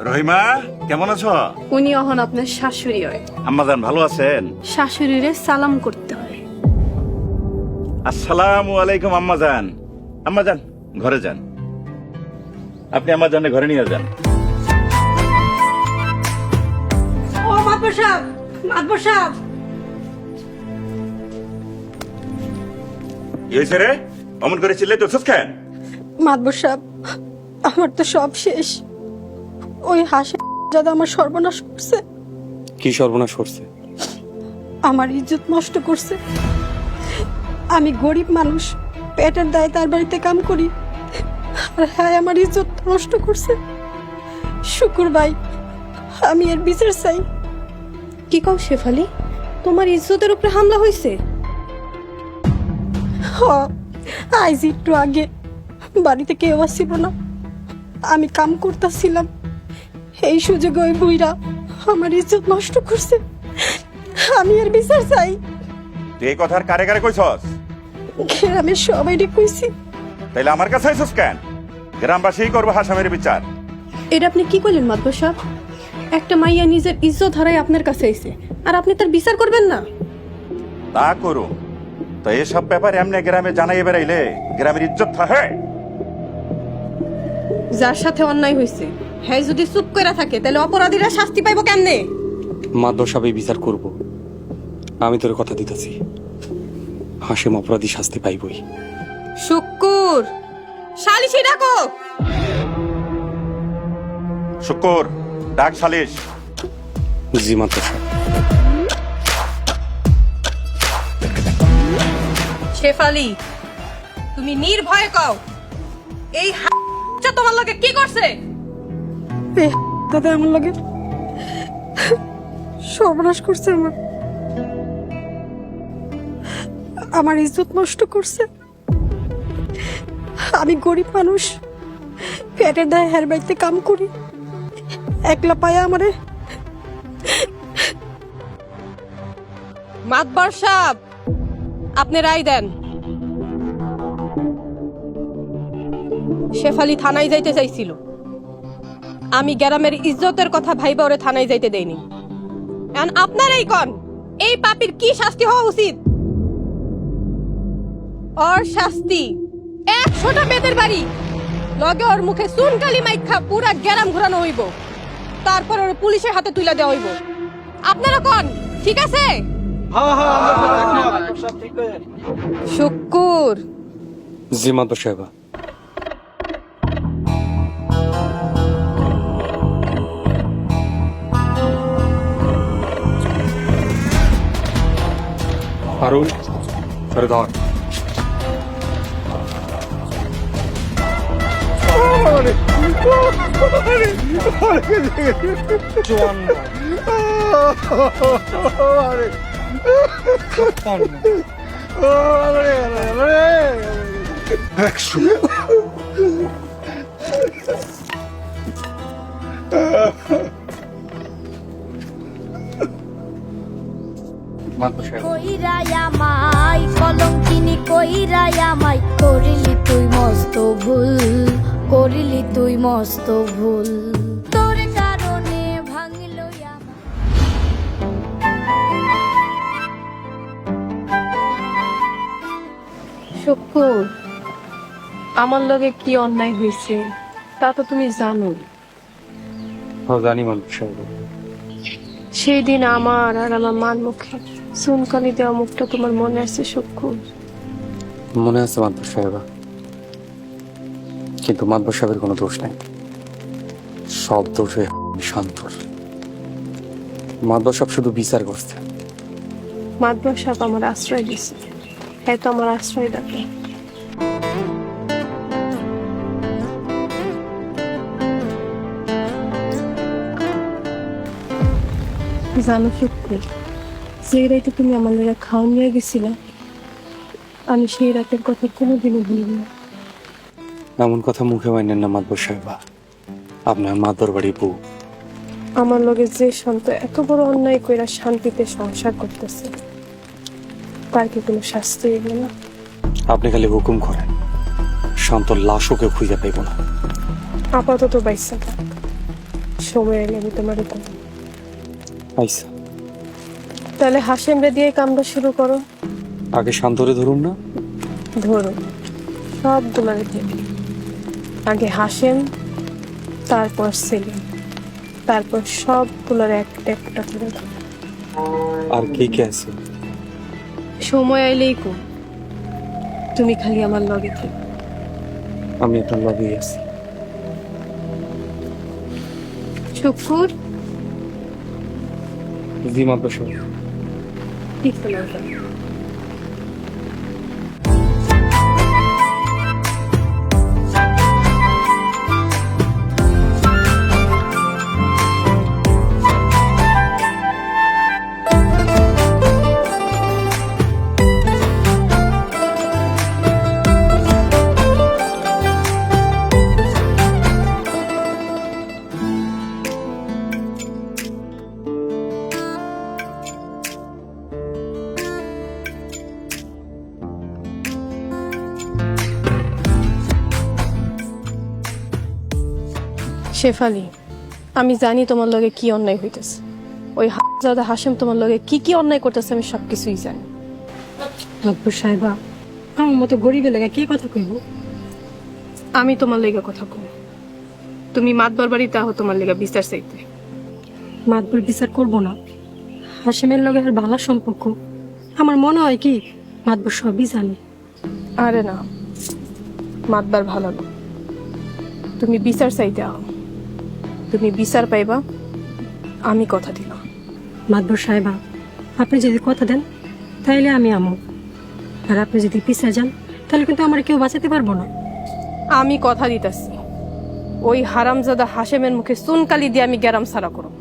রহিমা কেমন আছো? উনি এখন আপনার শাশুড়ি হয়। আম্মাজান ভালো আছেন? শাশুড়িরে সালাম করতে হয়। আসসালামু আলাইকুম আম্মাজান। আম্মাজান ঘরে যান, আপনি আম্মাজানের ঘরে নিয়ে যান। ও মাতবর সাহেব, মাতবর সাহেব, কি হয়েছে রে? অমন করে চিল্লাই তোর কেন? মাতবর সাহেব, আমার তো সব শেষ। ওই হাসি যাদা আমার সর্বনাশ করছে। কি সর্বনাশ করছে? আমার ইজ্জত নষ্ট করছে। আমি গরিব মানুষ, পেটের দায়ে তার বাড়িতে কাম করি, আর হ্যাঁ আমার ইজ্জত নষ্ট করছে। শুকুর ভাই, আমি এর বিচার চাই। কি কও শেফালি, তোমার ইজ্জতের উপরে হামলা হয়েছে? আজ একটু আগে বাড়িতে কেউ আসছিল না, আমি কাম করতেছিলাম, এই সুযোগে ওই বুইরা আমার ইজ্জত নষ্ট করছে। আমি এর বিচার চাই। তুই এই কথার কারে কারে কইছস? গ্রামের সবাইকে কইছি। তাইলে আমার কাছে আইছস কেন? গ্রামবাসীই করবো হাসামের বিচার। এটা আপনি কি করলেন মাতবর সাহেব? একটা মাইয়া নিজের ইজ্জত হারাই আপনার কাছে আইছে, আর আপনি তার বিচার করবেন না? তা করো তো, এসব ব্যাপার এমনি গ্রামে জানাই বেড়াইলে গ্রামের ইজ্জত থাকে? যার সাথে অন্যায় হয়েছে হ্যাঁ যদি চুপ করে থাকে, তাহলে অপরাধীরা শাস্তি পাইব কেমনে? মাদ্রাসাবে বিচার করব। আমি তোর কথা দিতেছি, হাসিম অপরাধী শাস্তি পাইবই। শুক্কুর, শালিশি ডাকো। শুক্কুর, ডাক সালিশ। জি মাদ্রাসা। শেফালি, তুমি নির্ভয়ে কও, এই তোমার লগে কি করছে? দাদা আমার লাগে সর্বনাশ করছে। আমার ইজ্জত নষ্ট করছে। আমি গরিব মানুষ, পেটের দায়ে হের বাড়িতে কাম করি, একলা পায়া আমারে। মাতবর সাহেব, আপনি রায় দেন। শেফালি থানায় যাইতে চাইছিল, আমি গ্রামের ইজ্জতের কথা ভাইবা ওরে থানায় যাইতে দেইনি। এখন আপনারাই কোন, এই পাপীর কি শাস্তি হওয়া উচিত? ওর শাস্তি 100টা বেতের বাড়ি, লগে ওর মুখে চুনকালি মাইখা পুরা গ্রাম ঘুরানো হইব, তারপর ওর পুলিশের হাতে তুলে দেওয়া হইব। আপনারা কোন ঠিক আছে? শুক্কুর। জি মাদ্রাসা। হারুন, ধর। কইরাই আমায় কলঙ্কিনী, কইরাই আমায় করিলি তুই মস্ত ভুল, করিলি তুই মস্ত ভুল, তোর কারণে ভাঙিল আমার। শুক্কুর, আমার লগে কি অন্যায় হয়েছে তা তো তুমি জানো। জানি মাদ্রাসা। সেই দিন আমার আর আমার মার মুখে চুনকালি দেওয়া মুখটা তোমার মনে আছে শুক্কুর? মনে আছে মাদ্রাসা, কিন্তু মাদ্রাসাবের কোনো দোষ নাই, সব দোষ শান্তর। মাদ্রাসা শুধু বিচার করছে। মাতবর সাহেব আমার আশ্রয় দিছে, হ্যাঁ তো আমার আশ্রয় দেখে। জানো শুক্কুর, যে রাতে তুমি আমার লোক খাওয়া নিয়ে গেছিলা, আমি সেই রাতের কথা কোনোদিনও ভুলব না। এমন কথা মুখে মানেন না মাদবর সাহেবা, আপনার মাদর বাড়ি বউ। আমার লগে যে শান্ত এত বড় অন্যায় কইরা শান্তিতে সংসার করতেছে, তার কি কোনো শাস্তি হইবে না? আপনি খালি হুকুম করেন, শান্তর লাশও কেউ খুঁজে পাইব না। আপাতত বাইসা থাক, সময় এলে আমি তোমার আইসা তাহলে হাসেমরে দিয়ে কামটা শুরু করো। আগে শান্তরে ধরুন না। ধরো সবগুলোর দিয়ে আগে হাসেম, তারপর সেলিম, তারপর সবগুলোর একটা একটা করে দাও। আর কে কে আছে? সময় আইলেই কো, তুমি খালি আমার লগে থেকো। আমি আপনার লগেই আছি। শুকুর জি মাদ্রাস সাহেব। ঠিক তোমার কথা। শেফালি, আমি জানি তোমার লগে কি অন্যায় হইতেছে। ওই হাজাদা হাসেম তোমার লগে কি কি অন্যায় করতেছে আমি সবকিছুই জানি। মাতবর সাহেবা, আমার মতো গরিবের লাগে কে কথা কইব? আমি তোমার লেগে কথা কম, তুমি মাতবার বাড়িতে আহো তোমার লেগে বিচার চাইতে। মাতবর বিচার করব না। হাসিমের লগে আর ভালো সম্পর্ক। আমার মনে হয় কি মাতবর সবই জানে। আরে না, মাতবার ভালো না, তুমি বিচার চাইতে আহো। তুমি বিচার পাইবা, আমি কথা দিলাম। মাতবর সাহেবা, আপনি যদি কথা দেন তাইলে আমি আমো, আর আপনি যদি পিছিয়ে যান তাহলে কিন্তু আমার কেউ বাঁচাতে পারবো না। আমি কথা দিতেছি, ওই হারামজাদা হাসেমের মুখে চুনকালি দিয়ে আমি গ্যারাম সারা করব।